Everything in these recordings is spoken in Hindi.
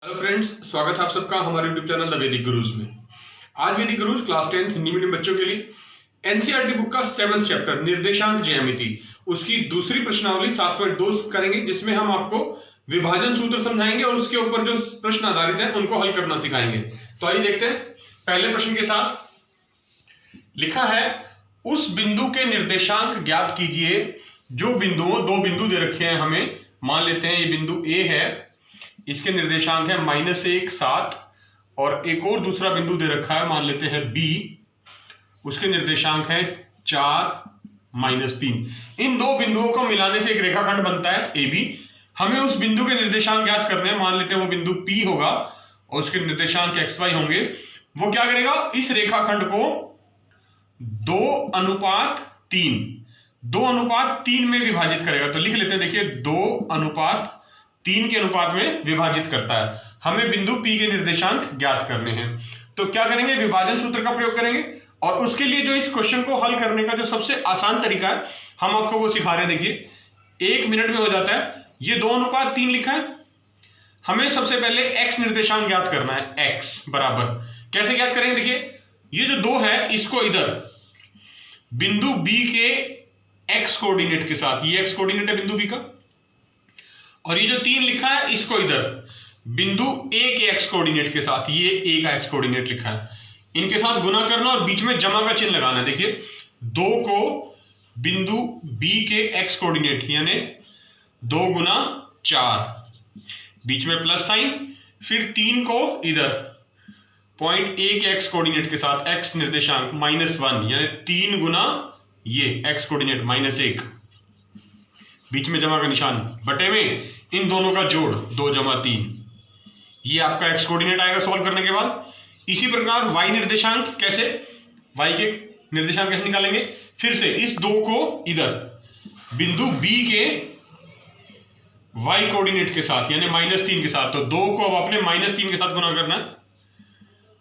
हेलो फ्रेंड्स, स्वागत है आप सबका हमारे यूट्यूब चैनल द वैदिक गुरुज में। आज वैदिक गुरुज क्लास 10 हिंदी मीडियम बच्चों के लिए एनसीईआरटी बुक का 7th चैप्टर निर्देशांक ज्यामिति उसकी दूसरी प्रश्नावली 7.2 करेंगे, जिसमें हम आपको विभाजन सूत्र समझाएंगे और उसके ऊपर जो प्रश्न आधारित है उनको हल करना सिखाएंगे। तो आइए देखते हैं। पहले प्रश्न के साथ लिखा है, उस बिंदु के निर्देशांक ज्ञात कीजिए जो बिंदुओं दो बिंदु दे रखे हैं हमें। मान लेते हैं ये बिंदु ए है, इसके निर्देशांक है -1 7 और एक और दूसरा बिंदु दे रखा है, मान लेते हैं बी, उसके निर्देशांक है 4 -3। इन दो बिंदुओं को मिलाने से एक रेखाखंड बनता है ए बी। हमें उस बिंदु के निर्देशांक ज्ञात करने हैं। मान लेते हैं वो बिंदु पी होगा और उसके निर्देशांक XY होंगे। वो क्या करेगा, इस रेखाखंड को 2:3 में विभाजित करेगा। तो लिख लेते हैं, देखिए 2:3 के अनुपात में विभाजित करता है। हमें बिंदु P के निर्देशांक ज्ञात करने हैं। तो क्या करेंगे, विभाजन सूत्र का प्रयोग करेंगे और उसके लिए जो इस क्वेश्चन को हल करने का जो सबसे आसान तरीका है हम आपको वो सिखा रहे हैं। देखिए 1 मिनट में हो जाता है। ये 2:3 लिखा है। हमें सबसे पहले x निर्देशांक ज्ञात करना है। x बराबर कैसे ज्ञात करेंगे, देखिए ये जो 2 है इसको इधर बिंदु B के x कोऑर्डिनेट के साथ, ये x कोऑर्डिनेट है बिंदु B का, और ये जो 3 लिखा है इसको इधर बिंदु A के x कोऑर्डिनेट के साथ, ये A का x कोऑर्डिनेट लिखा है, इनके साथ गुना करना और बीच में जमा का चिन्ह लगाना है। देखिए 2 को बिंदु B के x कोऑर्डिनेट यानी 2 गुना 4, बीच में प्लस साइन, फिर 3 को इधर पॉइंट A के x कोऑर्डिनेट के साथ x निर्देशांक -1 यानी 3 गुना ये x कोऑर्डिनेट -1, बीच में जमा का निशान, बटे में इन दोनों का जोड़ 2 + 3, ये आपका x कोऑर्डिनेट आएगा सॉल्व करने के बाद। इसी प्रकार y निर्देशांक कैसे, y के निर्देशांक कैसे निकालेंगे, फिर से इस 2 को इधर बिंदु B के y कोऑर्डिनेट के साथ यानी -3 के साथ, तो 2 को अब आपने -3 के साथ गुना करना है,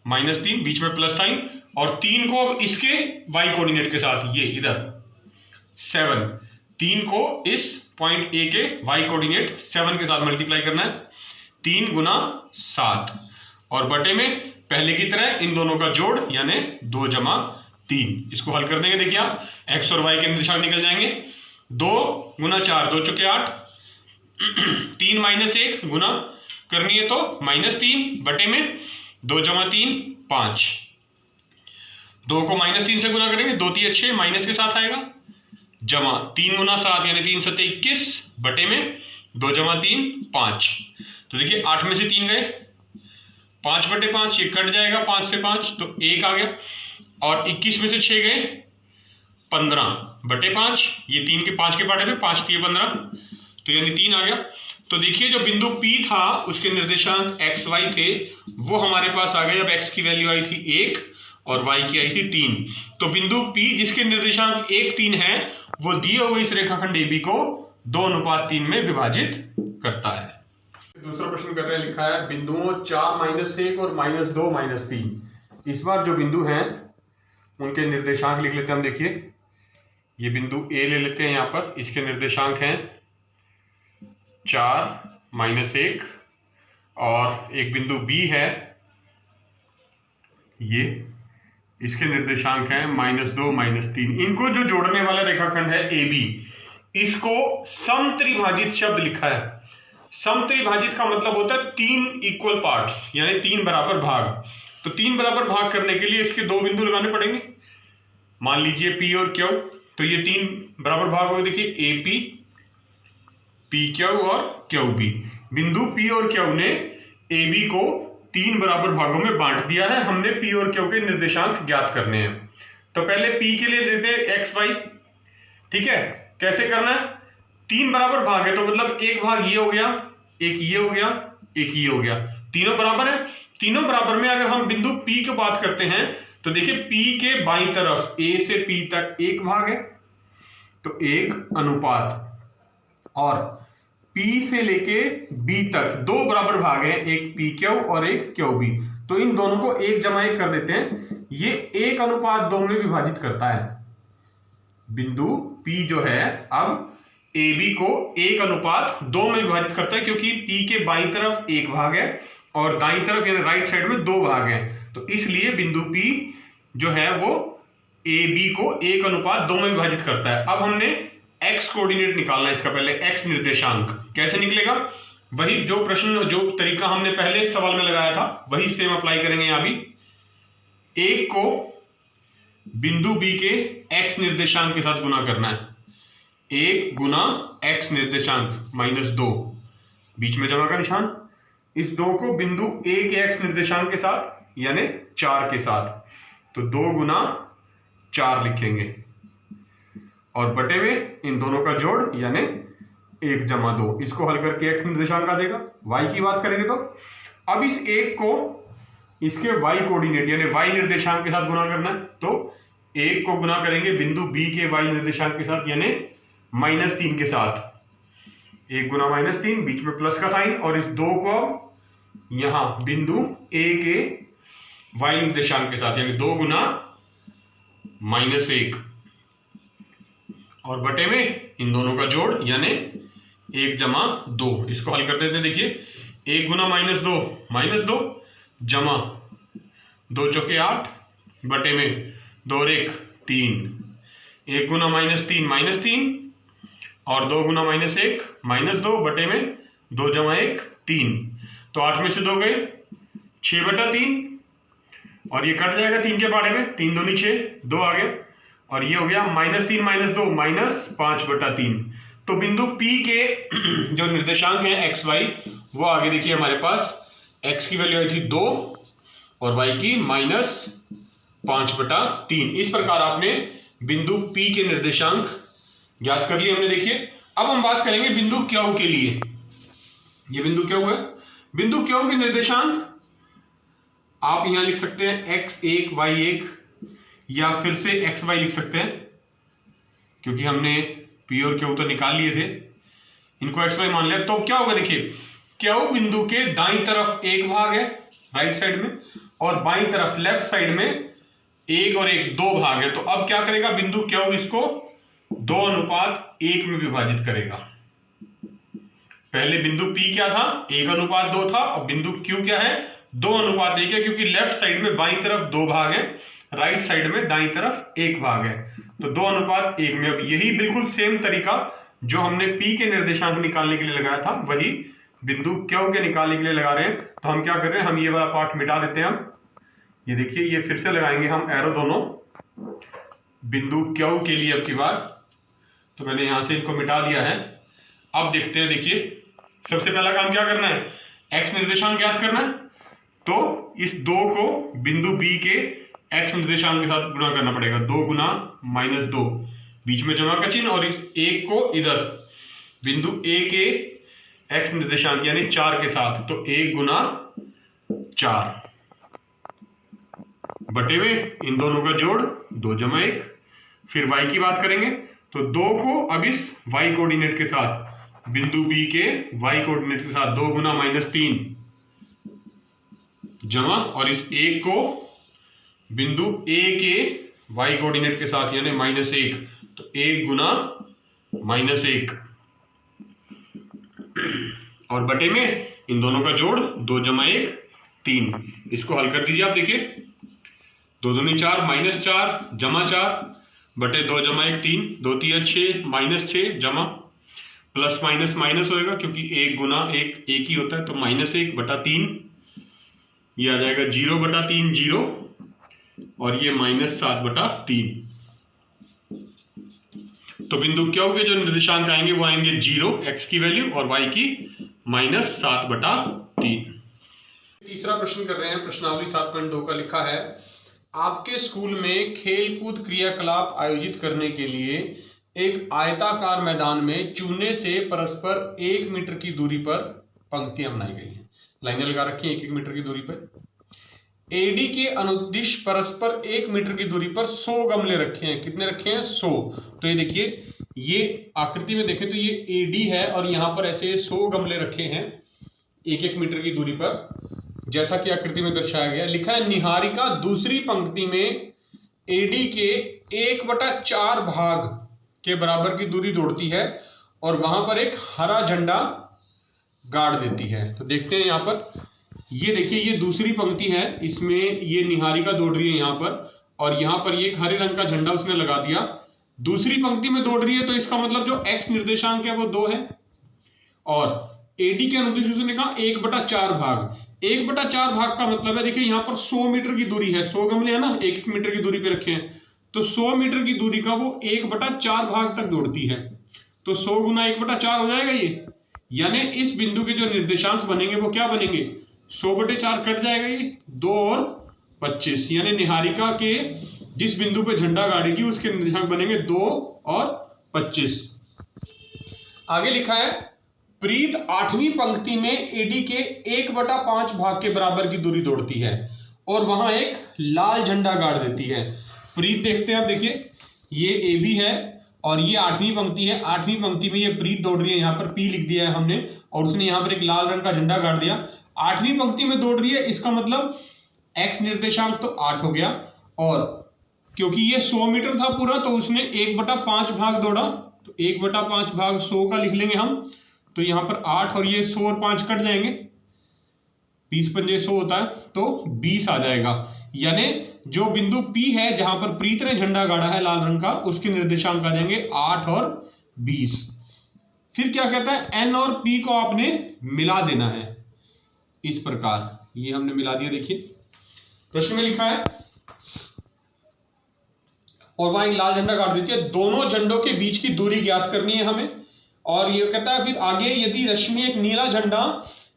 -3 बीच में प्लस साइन, और 3 को अब इसके y कोऑर्डिनेट के साथ ये इधर 7, 3 को इस पॉइंट A के y कोऑर्डिनेट 7 के साथ मल्टीप्लाई करना है, 3 गुना 7, और बटे में पहले की तरह इन दोनों का जोड़ यानी 2 + 3। इसको हल कर देंगे। देखिए आप x और y के निर्देशांक निकल जाएंगे। 2 गुना 4 2 चौके 8, 3 - 1 गुना करनी है तो -3 बटे में 2 + 3 5, 2 को -3 से गुना करेंगे, 2 3 6 माइनस के साथ आएगा, जमा 3 गुना 7 यानी 3 7 21 बटे में 2 + 3 5। तो देखिए 8 में से 3 गए, 5 बटे 5 ये कट जाएगा, 5 से 5 तो 1 आ गया, और 21 में से 6 गए 15 बटे 5, ये 3 के 5 के पार्ट में 5 3 15, तो यानी 3 आ गया। तो देखिए जो बिंदु P था उसके निर्देशांक XY थे, वो हमारे पास आ गए। अब x की वैल्यू आई थी 1 और y की आई थी 3। तो बिंदु P जिसके निर्देशांक 1 3 है वो दिए हुए इस रेखाखंड AB को 2:3 में विभाजित करता है। दूसरा प्रश्न कर रहे हैं, लिखा है बिंदुओं 4 -1 और -2 -3। इस बार जो बिंदु हैं उनके निर्देशांक लिख लेते हैं हम। देखिए ये बिंदु A ले लेते हैं, यहाँ पर इसके निर्देशांक हैं 4 -1, और एक बिंदु B है ये, इसके निर्देशांक हैं -2 -3। इनको जो जोड़ने वाला रेखाखंड है AB, इसको समत्रिभाजित शब्द लिखा है। समत्रिभाजित का मतलब होता है 3 इक्वल पार्ट्स यानी 3 बराबर भाग। तो 3 बराबर भाग करने के लिए इसके 2 बिंदु लगाने पड़ेंगे। मान लीजिए P और Q, तो ये 3 बराबर भाग हो। देखिए AP, PQ और QB। बिंदु P और Q ने AB को 3 बराबर भागों में बांट दिया है। हमने P और Q के निर्देशांक ज्ञात करने हैं। तो पहले P के लिए लेते हैं XY, ठीक है। कैसे करना है, 3 बराबर भाग है तो मतलब एक भाग ये हो गया, एक ये हो गया, एक ये हो गया, तीनों बराबर है। तीनों बराबर में अगर हम बिंदु P की बात करते हैं तो देखिए P के बाईं तरफ A से P तक एक भाग है, तो 1 अनुपात, और P से लेके B तक 2 बराबर भाग हैं, एक PQ और एक QB। तो इन दोनों को 1 + 1 कर देते हैं, ये 1:2 में विभाजित करता है। बिंदु P जो है अब AB को 1:2 में विभाजित करता है, क्योंकि P के बाईं तरफ 1 भाग है और दाईं तरफ यानी राइट साइड में 2 भाग हैं, तो इसलिए बिंदु P जो है वो AB को 1:2 में विभाजित करता है। अब हमने x कोऑर्डिनेट निकालना है इसका, पहले x निर्देशांक कैसे निकलेगा, वही जो प्रश्न जो तरीका हमने पहले सवाल में लगाया था वही सेम अप्लाई करेंगे यहाँ भी। 1 को बिंदु B के x निर्देशांक के साथ गुना करना है, 1 गुना x निर्देशांक -2, बीच में जमा का निशान, इस 2 को बिंदु A के x निर्देशांक के साथ यानी 4 के साथ, तो 2 गुना 4 लिखेंगे और बटे में इन दोनों का जोड़ यानी 1 जमा 2, इसको हल करके x निर्देशांक आ जाएगा। y की बात करेंगे तो अब इस 1 को इसके y कोऑर्डिनेट यानी y निर्देशांक के साथ गुना करना है, तो 1 को गुना करेंगे बिंदु B के y निर्देशांक के साथ यानी -3 के साथ, 1 गुना -3, बीच में प्लस का साइन, और इस 2 को यहां बिंदु A के y निर्देशांक के साथ यानी 2 गुना -1 और बटे में इन दोनों का जोड़ यानी 1 जमा 2, इसको हल कर देते हैं। देखिए 1 गुना -2 जमा 2 चौके 8 बटे में 2 और 1 3, 1 गुना -3 और 2 गुना -1 -2 बटे में 2 जमा 1 3, तो 8 में से 2 गए 6/3 और ये कट जाएगा 3 के बारे में, 3 दूनी 6, 2 आ गए और ये हो गया -3 -2 -5/3। तो बिंदु P के जो निर्देशांक है x y वो आगे देखिए हमारे पास x की वैल्यू आई थी 2 और y की -5/3। इस प्रकार आपने बिंदु P के निर्देशांक ज्ञात कर लिए हमने। देखिए अब हम बात करेंगे बिंदु Q के लिए। ये बिंदु Q है, बिंदु Q के निर्देशांक आप यहां लिख सकते हैं x1 y1 या फिर से xy लिख सकते हैं, क्योंकि हमने P और Q तो निकाल लिए थे, इनको xy मान लिया। तो क्या होगा देखिए, Q बिंदु के दाईं तरफ 1 भाग है राइट साइड में और बाईं तरफ लेफ्ट साइड में 1 और 1 2 भाग है। तो अब क्या करेगा बिंदु Q इसको 2:1 में विभाजित करेगा। पहले बिंदु P क्या था 1:2 था, अब बिंदु Q क्या है 2:1 है, क्योंकि लेफ्ट साइड में बाईं तरफ 2 भाग है, राइट साइड में दाईं तरफ 1 भाग है, तो 2:1 में। अब यही बिल्कुल सेम तरीका जो हमने P के निर्देशांक निकालने के लिए लगाया था वही बिंदु Q के निकालने के लिए लगा रहे हैं। तो हम क्या कर रहे हैं, हम ये वाला पार्ट मिटा देते हैं। हम ये देखिए ये फिर से लगाएंगे हम एरो दोनों बिंदु Q के लिए अब की बार, तो मैंने यहां से इनको मिटा दिया है। अब देखते हैं, देखिए सबसे पहला काम क्या करना है, x निर्देशांक ज्ञात करना है, तो इस 2 को बिंदु B के x निर्देशांक के साथ गुणा करना पड़ेगा, 2 गुना -2, बीच में जमा का चिन्ह, और इस 1 को इधर बिंदु A के x निर्देशांक यानी 4 के साथ, तो 1 गुना 4 बटे में इन दोनों का जोड़ 2 जमा 1। फिर y की बात करेंगे तो 2 को अब इस y कोऑर्डिनेट के साथ बिंदु B के y कोऑर्डिनेट के साथ 2 गुना -3 जमा, और इस 1 को बिंदु A के y कोऑर्डिनेट के साथ यानी -1, तो 1 गुना -1 और बटे में इन दोनों का जोड़ 2 जमा 1 3। इसको हल कर दीजिए आप, देखिए 2 दूनी 4 -4 जमा 4 बटे 2 जमा 1 3, 2 3 6 -6 जमा प्लस माइनस माइनस होएगा, क्योंकि 1 गुना 1 1 ही होता है, तो -1/3 ये आ जाएगा 0/3 0, और ये -7/3। तो बिंदु Q के जो निर्देशांक आएंगे वो आएंगे 0 x की वैल्यू और y की -7/3। तीसरा प्रश्न कर रहे हैं, प्रश्नावली 7.2 का लिखा है, आपके स्कूल में खेलकूद क्रियाकलाप आयोजित करने के लिए एक आयताकार मैदान में चूने से परस्पर 1 मीटर की दूरी पर पंक्तियां बनाई गई हैं, लाइनें लगा रखी हैं 1-1 मीटर की दूरी पर। एडी के अनुदिश परस्पर 1 मीटर की दूरी पर 100 गमले रखे हैं। कितने रखे हैं 100। तो ये देखिए ये आकृति में देखें तो ये एडी है और यहां पर ऐसे 100 गमले रखे हैं 1-1 मीटर की दूरी पर, जैसा कि आकृति में दर्शाया गया। लिखा है निहारिका दूसरी पंक्ति में एडी के 1/4 भाग के बराबर की दूरी दौड़ती है और वहां पर एक हरा झंडा गाड़ देती है। तो देखते हैं यहाँ पर, ये देखिए ये दूसरी पंक्ति है, इसमें ये निहारिका दौड़ रही है यहाँ पर, और यहाँ पर ये एक हरे रंग का झंडा उसने लगा दिया। दूसरी पंक्ति में दौड़ रही है, तो इसका मतलब जो एक्स निर्देशांक है वो 2 है, और एडी के अनुदिश उसने कहा 1/4 भाग। 1/4 भाग का मतलब है, देखिए यहाँ पर 100 मीटर की दूरी है, 100 गमले है ना, 1 मीटर की दूरी पे रखे हैं, तो 100 मीटर की दूरी का वो 1/4 भाग तक दौड़ती है। तो 100 गुना 1/4 हो जाएगा ये, यानी इस बिंदु के जो निर्देशांक बनेंगे वो क्या बनेंगे, 100/4 कट जाएगा ये, 2 और 25, यानी निहारिका के जिस बिंदु पे झंडा गाड़ेगी उसके निर्देशांक बनेंगे 2 और 25। आगे लिखा है प्रीत 8वीं पंक्ति में एडी के 1/5 भाग के बराबर की दूरी दौड़ती है और वहां एक लाल झंडा गाड़ देती है। प्रीत देखते हैं आप, देखिए ये ए बी है और ये 8वीं पंक्ति है। 8वीं पंक्ति में ये प्रीत दौड़ रही है, यहाँ पर पी लिख दिया है हमने, और उसने यहाँ पर एक लाल रंग का झंडा गाड़ दिया। 8वीं पंक्ति में दौड़ रही है, इसका मतलब एक्स निर्देशांक तो 8 हो गया, और क्योंकि ये 100 मीटर था पूरा तो उसने 1/5 भाग दौड़ा, तो 1/5 भाग 100 का लिख लेंगे हम, तो यहाँ पर 8 और ये 100 और 5 कट जाएंगे, 20 पंजे 100 होता है, तो 20 आ जाएगा। यानी जो बिंदु P है जहां पर प्रीत ने झंडा गाड़ा है लाल रंग का, उसके निर्देशांक आ जाएंगे 8 और 20। फिर क्या कहता है, N और P को आपने मिला देना है इस प्रकार, ये हमने मिला दिया। देखिए प्रश्न में लिखा है और वहां एक लाल झंडा गाड़ देती है, दोनों झंडों के बीच की दूरी ज्ञात करनी है हमें। और ये कहता है फिर आगे, यदि रश्मि एक नीला झंडा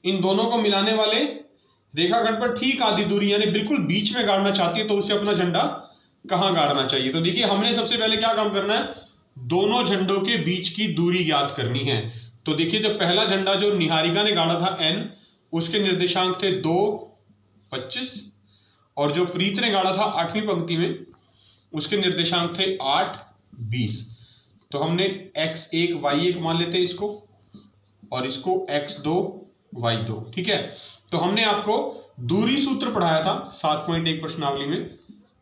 इन दोनों को मिलाने वाले रेखाखंड पर ठीक आधी दूरी यानी बिल्कुल बीच में गाड़ना चाहती है, तो उसे अपना झंडा कहां गाड़ना चाहिए। तो देखिए हमने सबसे पहले क्या काम करना है, दोनों झंडों के बीच की दूरी ज्ञात करनी है। तो देखिए जो पहला झंडा जो निहारिका ने गाड़ा था N, उसके निर्देशांक थे 2, 25, और जो प्रीत ने गाड़ा था 8वीं पंक्ति में उसके निर्देशांक थे 8, 20। तो हमने x1 y1 मान लेते हैं इसको, और इसको x2 y2, ठीक है। तो हमने आपको दूरी सूत्र पढ़ाया था 7.1 प्रश्नावली में,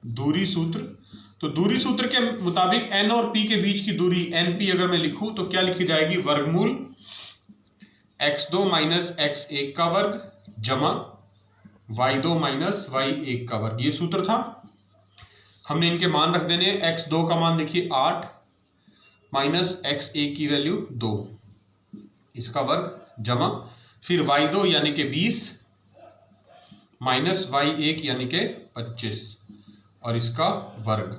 दूरी सूत्र। तो दूरी सूत्र के मुताबिक n और p के बीच की दूरी np अगर मैं लिखूं तो क्या लिखी जाएगी, वर्गमूल x2 माइनस x1 का वर्ग जमा y2 माइनस y1 का वर्ग, ये सूत्र था। हमने इनके मान रख देने, x2 का मान देखिए 8 माइनस x1 की वैल्यू 2, इसका वर्ग जमा फिर y2 यानी कि 20 माइनस y1 यानी कि 25 और इसका वर्ग।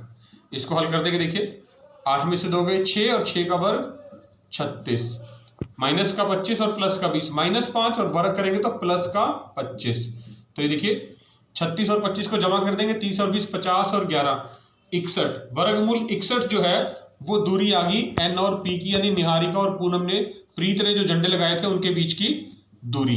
इसको हल कर देंगे, देखिए 8 में से 2 गए 6 और 6 का वर्ग 36, माइनस का 25 और प्लस का 20, -5 और वर्ग करेंगे तो प्लस का 25। तो ये देखिए 36 और 25 को जमा कर देंगे, 30 और 20 50 और 11 61, वर्गमूल 61 जो है वो दूरी आ गई N और P की, यानी निहारिका और पूनम ने, प्रीत ने जो झंडे लगाए थे उनके बीच की दूरी।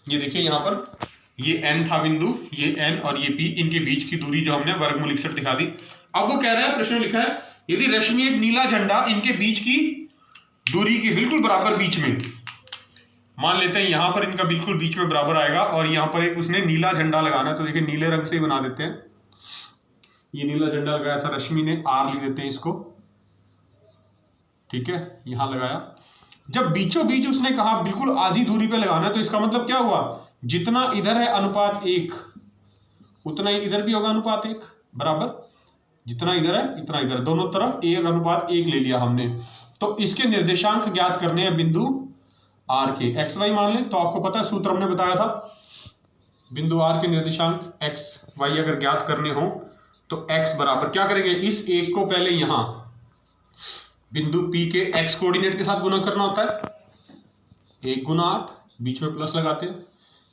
ये देखिए यहाँ पर ये N था बिंदु, ये N और ये P, इनके बीच की दूरी जो हमने वर्गमूल 61 दिखा दी। अब वो कह रहा है, प्रश्न में लिखा है यदि रश्मि एक नीला झंडा इनके बीच की दूरी के बिल्कुल बराबर बीच में, मान लेते हैं यहां पर इनका बिल्कुल बीच में बराबर आएगा और यहां पर एक उसने नीला झंडा लगाना है, तो देखिए नीले रंग से ही बना देते हैं। ये नीला झंडा लगाया था रश्मि ने, R लिख देते हैं इसको, ठीक है, यहां लगाया। जब बीचों बीच उसने कहा बिल्कुल आधी दूरी पे लगाना है, तो इसका मतलब क्या हुआ, जितना इधर है अनुपात 1 उतना ही इधर भी होगा अनुपात 1 बराबर, जितना इधर है इतना इधर, दोनों तरफ 1:1 ले लिया हमने। तो इसके निर्देशांक ज्ञात करने हैं बिंदु R के, x y मान लें, तो आपको पता है सूत्र हमने बताया था, बिंदु R के निर्देशांक x y अगर ज्ञात करने हो तो x बराबर क्या करेंगे, इस 1 को पहले यहां बिंदु P के x कोऑर्डिनेट के साथ गुना करना होता है, 1 गुना 8, बीच में प्लस लगाते हैं,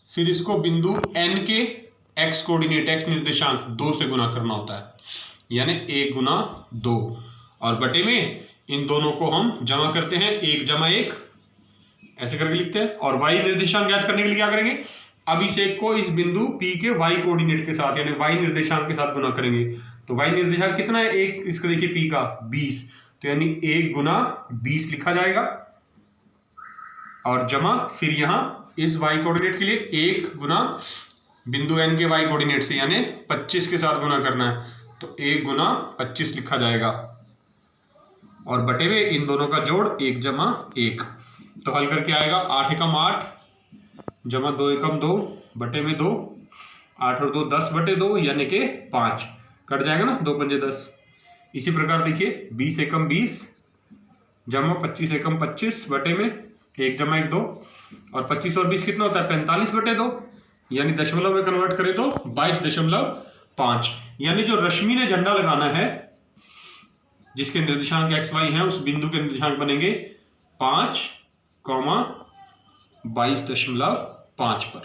फिर इसको बिंदु N के x कोऑर्डिनेट x निर्देशांक 2 से गुना करना होता है, यानी 1 गुना 2, और बटे में इन दोनों को हम जमा करते हैं, 1 जमा 1 ऐसे करके लिखते हैं। और y निर्देशांक ज्ञात करने के लिए क्या करेंगे, अब इस 1 को इस बिंदु P के y कोऑर्डिनेट के साथ यानी y निर्देशांक के साथ गुना करेंगे। तो y निर्देशांक कितना है, 1, इसका देखिए P का 20, तो यानी 1 गुना 20 लिखा जाएगा, और जमा फिर यहां इस y कोऑर्डिनेट के लिए 1 गुना बिंदु N के y कोऑर्डिनेट से यानी 25 के साथ गुना करना है, तो 1 गुना 25 लिखा जाएगा। और बटे में इन दोनों का जोड़ 1 जमा 1। तो हल करके आएगा 8 एकम 8 जमा 2 एकम 2 बटे में 2, 8 और 2 10 बटे 2 यानी कि 5, कट जाएगा ना, 2 पंजे 10। इसी प्रकार देखिए 20 एकम 20 जमा 25 एकम 25 बटे में 1 जमा 1 2, और 25 और 20 कितना होता है 45 बटे 2, यानी दशमलव में कन्वर्ट करें तो 22.5। यानी जो रश्मि ने झंडा लगाना है जिसके निर्देशांक x y हैं उस बिंदु के निर्देशांक बनेंगे 5, 22.5 पर।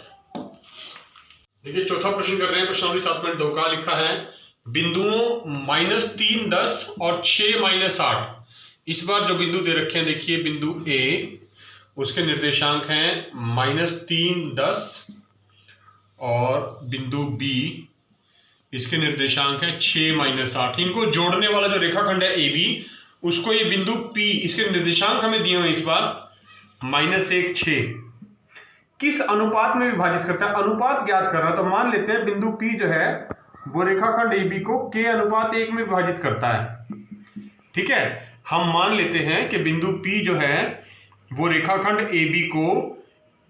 देखिए चौथा प्रश्न कर रहे हैं, प्रश्नावली 7.2 का लिखा है बिंदुओं -3 10 और 6 -8। इस बार जो बिंदु दे रखे हैं देखिए बिंदु A उसके निर्देशांक हैं -3 10 और बिंदु B इसके निर्देशांक है 6 -8। इनको जोड़ने वाला जो रेखाखंड है AB उसको ये बिंदु P इसके निर्देशांक हमें दिए हुए इस बार -1 6 किस अनुपात में विभाजित करता है, अनुपात ज्ञात करना। तो मान लेते हैं बिंदु P जो है वो रेखाखंड AB को K/1 में विभाजित करता है। ठीक है, हम मान लेते हैं कि बिंदु P जो है वो रेखाखंड AB को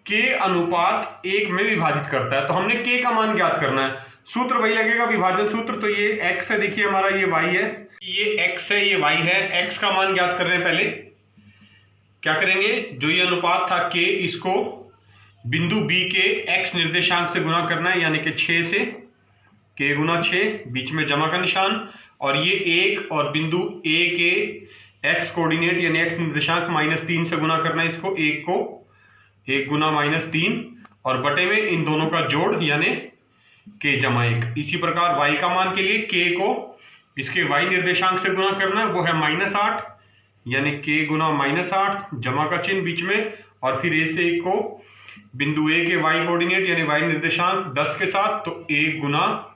K/1 में विभाजित करता है। तो हमने K का मान ज्ञात करना है, सूत्र वही लगेगा विभाजन सूत्र। तो ये x है, देखिए हमारा ये y है, ये x है ये y है। x का मान ज्ञात कर रहे हैं, पहले क्या करेंगे, जो ये अनुपात था K इसको बिंदु B के x निर्देशांक से गुना करना है, यानी कि 6 से, K गुना 6 बीच में जमा का निशान, और ये 1 और बिंदु A के x कोऑर्डिनेट यानी x निर्देशांक -3 से गुना करना है, इसको 1 को 1 गुना -3 और बटे में इन दोनों का जोड़ यानी K जमा 1। इसी प्रकार y का मान के लिए K को इसके y निर्देशांक से गुना करना है, वो है -8 यानी K गुना -8 जमा का चिन्ह बीच में, और फिर A से 1 को बिंदु A के y कोऑर्डिनेट यानी y निर्देशांक 10 के साथ, तो 1 गुना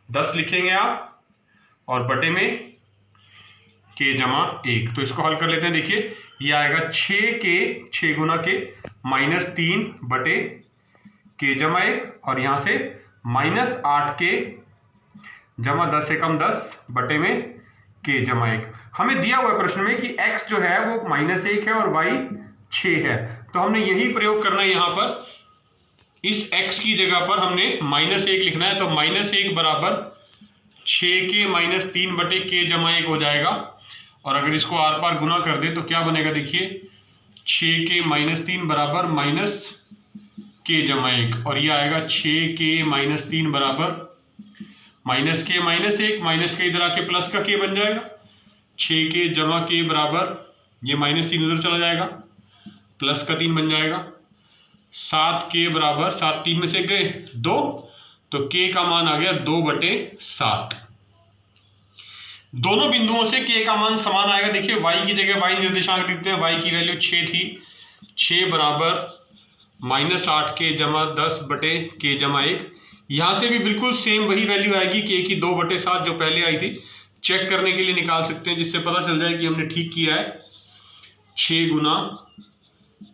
10 लिखेंगे आप और बटे में K जमा 1। तो इसको हल कर लेते हैं, देखिए ये आएगा 6 गुना K -3 बटे K जमा 1, और यहां से -8K जमा 10 एकम 10 बटे में K जमा 1। हमें दिया हुआ प्रश्न में कि x जो है वो -1 है और y 6 है, तो हमने यही प्रयोग करना है। यहां पर इस x की जगह पर हमने -1 लिखना है, तो -1 बराबर 6K -3 बटे K जमा 1 हो जाएगा। और अगर इसको आर पार गुना कर दे तो क्या बनेगा, देखिए 6K -3 बराबर -K जमा 1, और ये आएगा 6K -3 बराबर -K -1 इधर आके प्लस का K बन जाएगा, 6K जमा K बराबर ये -3 उधर चला जाएगा, प्लस का 3 बन जाएगा, 7K बराबर 7 3 में से गए 2, तो K का मान आ गया 2/7। दोनों बिंदुओं से K का मान समान आएगा। देखिए y की जगह y निर्देशांक लिखते हैं, y की वैल्यू 6 थी, 6 बराबर -8K जमा 10 बटे K जमा 1। यहां से भी बिल्कुल सेम वही वैल्यू आएगी K की 2/7 जो पहले आई थी। चेक करने के लिए निकाल सकते हैं, जिससे पता चल जाए कि हमने ठीक किया है। 6 गुना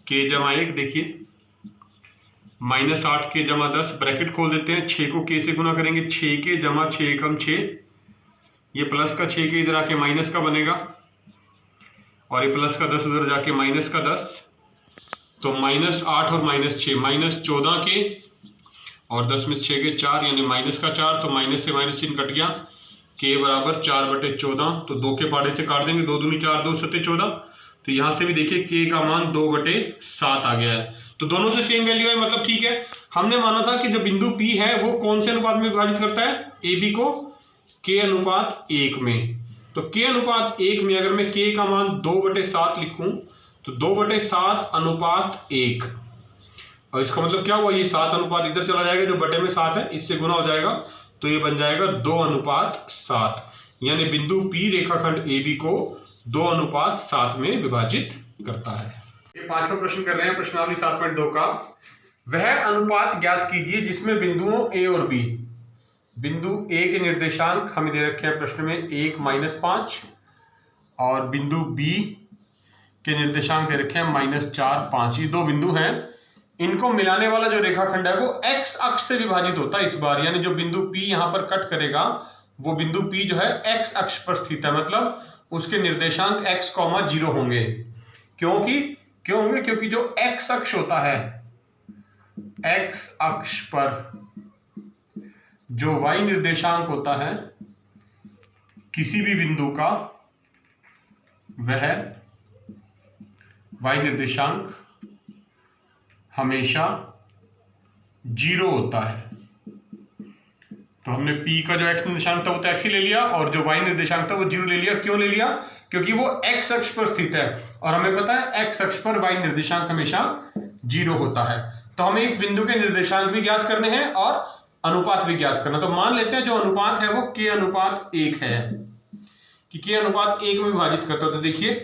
K जमा 1, देखिए -8K जमा 10 ब्रैकेट खोल देते हैं, 6 को K से गुना करेंगे, 6K जमा 6 एकम 6, ये प्लस का 6K इधर आके माइनस का बनेगा, और ये प्लस का 10 उधर जाके माइनस का 10, तो -8 और -6 -14K, और 10 में 6 के 4 यानी माइनस का 4, तो माइनस से माइनस चिन्ह कट गया, K बराबर 4/14। तो 2 के पाड़े से काट देंगे, 2 दूनी 4 2 7 14। तो यहां से भी देखिए K का मान 2/7 आ गया है। तो दोनों से सेम वैल्यू है, मतलब ठीक है। हमने माना था कि जो बिंदु P है वो कौन से अनुपात में विभाजित करता है, AB को K/1 में। तो K/1 में अगर मैं K का मान 2/7 लिखूं तो 2/7 अनुपात 1, और इसका मतलब क्या हुआ, ये 7 अनुपात इधर चला जाएगा, जो बटे में 7 है इससे गुना हो जाएगा, तो ये बन जाएगा 2/7। यानी बिंदु P रेखाखंड AB को 2/7 में विभाजित करता है। ये 5वां प्रश्न कर रहे हैं प्रश्नावली 7.2 का, वह अनुपात ज्ञात कीजिए जिसमें बिंदुओं A और B, बिंदु A के निर्देशांक हमें दे रखे हैं प्रश्न में 1 -5, और बिंदु B के निर्देशांक दे रखे हैं -4 5। ये दो बिंदु हैं, इनको मिलाने वाला जो रेखाखंड है वो x अक्ष से विभाजित होता है इस बार। यानी जो बिंदु P यहां पर कट करेगा वो बिंदु P जो है x अक्ष पर स्थित है, मतलब उसके निर्देशांक x, 0 होंगे। क्यों होंगे? क्योंकि जो x अक्ष होता है, x अक्ष पर जो y निर्देशांक होता है किसी भी बिंदु का, वह y निर्देशांक हमेशा 0 होता है। तो हमने P का जो x निर्देशांक था वो तो x ही ले लिया, और जो y निर्देशांक था वो 0 ले लिया। क्यों ले लिया? क्योंकि वो x अक्ष पर स्थित है, और हमें पता है x अक्ष पर y निर्देशांक हमेशा 0 होता है। तो हमें इस बिंदु के निर्देशांक भी ज्ञात करने हैं और अनुपात भी ज्ञात करना। तो मान लेते हैं जो अनुपात है वो k/1 है, कि k/1 में विभाजित करता है। तो देखिए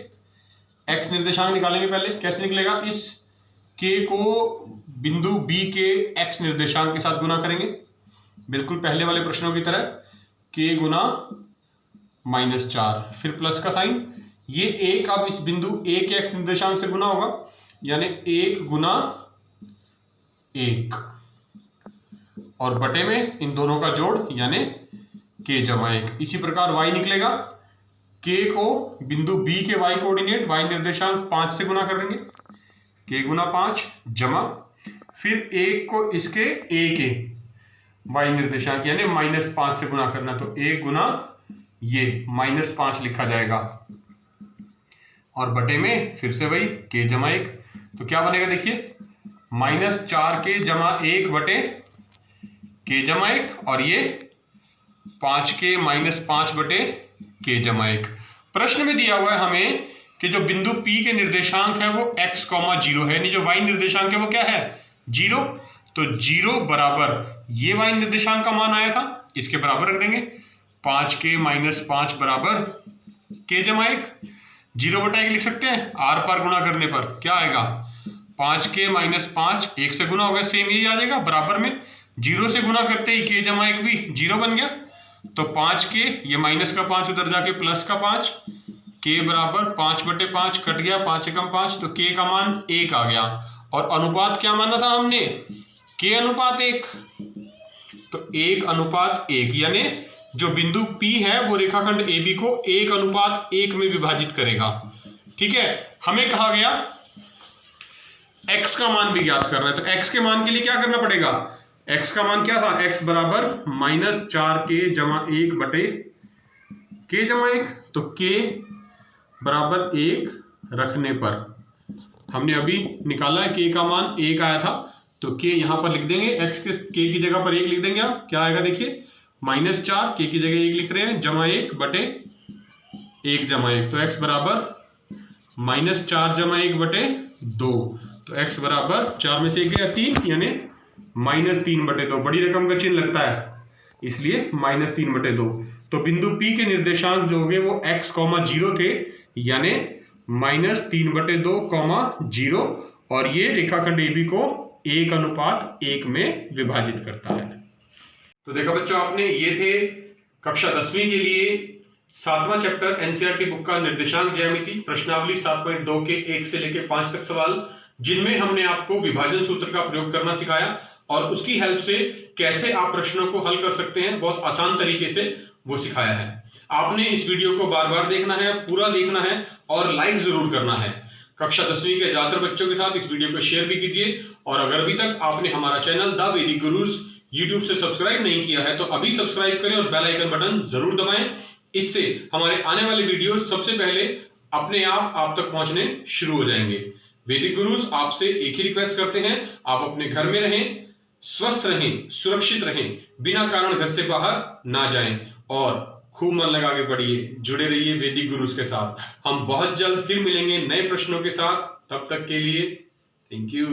x निर्देशांक निकालेंगे पहले। कैसे निकलेगा? इस k को बिंदु B के x निर्देशांक के साथ गुना करेंगे, बिल्कुल पहले वाले प्रश्नों की तरह, k गुना -4, फिर प्लस का साइन। ये 1 अब इस बिंदु A के x निर्देशांक से गुना होगा, यानी 1 गुना 1, और बटे में इन दोनों का जोड़ यानी k/1। इसी प्रकार y निकलेगा, k को बिंदु B के y कोऑर्डिनेट, y निर्देशांक 5 से गुना कर लेंगे, k गुना 5 जमा, फिर 1 को इसके a के y निर्देशांक यानी -5 से गुना करना। तो 1 गुना ये -5 लिखा जाएगा, और बटे में फिर से वही k/1। तो क्या बनेगा? देखिए -4k जमा 1 बटे k/1, और ये 5k - 5 बटे k/1। प्रश्न में दिया हुआ है हमें कि जो बिंदु P के निर्देशांक है वो x, 0 है, यानी जो y निर्देशांक है वो क्या है? 0। तो 0 बराबर ये y निर्देशांक का मान आया था, इसके बराबर रख देंगे, 5k - 5 बराबर k/1। 0/1 लिख सकते हैं, आर पार गुणा करने पर क्या आएगा? 5k - 5 1 से गुना होगा, सेम यही आ जाएगा, बराबर में 0 से गुना करते ही k/1 भी 0 बन गया। तो 5k, ये माइनस का 5 उधर जाके प्लस का 5, k बराबर 5/5 कट गया, 5 एकम 5, तो k का मान 1 आ गया। और अनुपात क्या माना था हमने? k/1। तो 1/1, यानी जो बिंदु P है वो रेखाखंड AB को 1/1 में विभाजित करेगा। ठीक है, हमें कहा गया x का मान भी ज्ञात करना है। तो x के मान के लिए क्या करना पड़ेगा? x का मान क्या था? x बराबर -4k जमा 1 बटे k/1। तो k बराबर 1 रखने पर हमने अभी निकाला है k का मान 1 आया था, तो k यहां पर लिख देंगे, x के k की जगह पर 1 लिख देंगे। आप क्या आएगा? देखिए -4, k की जगह 1 लिख रहे हैं, जमा 1 बटे 1/1। तो x बराबर -4 जमा 1 बटे 2। तो x बराबर 4 में से 1 गया 3, यानी -3/2। बड़ी रकम का चिन्ह लगता है, इसलिए -3/2। तो बिंदु P के निर्देशांक जो होंगे वो x, 0 थे, यानी -3/2, 0, और ये रेखाखंड AB को 1/1 में विभाजित करता है। तो देखा बच्चों आपने, ये थे कक्षा 10वीं के लिए 7वां चैप्टर एनसीईआरटी बुक का निर्देशांक ज्यामिति प्रश्नावली 7.2 के 1 से लेकर 5 तक सवाल, जिनमें हमने आपको विभाजन सूत्र का प्रयोग करना सिखाया और उसकी हेल्प से कैसे आप प्रश्नों को हल कर सकते हैं बहुत आसान तरीके से वो सिखाया है। आपने इस वीडियो को बार बार देखना है, पूरा देखना है और लाइक जरूर करना है। कक्षा 10वीं के ज्यादातर बच्चों के साथ इस वीडियो को शेयर भी कीजिए, और अगर अभी तक आपने हमारा चैनल द वैदिक गुरुज यूट्यूब से सब्सक्राइब नहीं किया है तो अभी सब्सक्राइब करें और बेल आइकन बटन जरूर दबाएं। इससे हमारे आने वाले वीडियो सबसे पहले अपने आप तक पहुंचने शुरू हो जाएंगे। वैदिक गुरुज आपसे एक ही रिक्वेस्ट करते हैं, आप अपने घर में रहें, स्वस्थ रहें, सुरक्षित रहें, बिना कारण घर से बाहर ना जाएं और खूब मन लगा के पढ़िए, जुड़े रहिए वैदिक गुरुज के साथ। हम बहुत जल्द फिर मिलेंगे नए प्रश्नों के साथ, तब तक के लिए थैंक यू।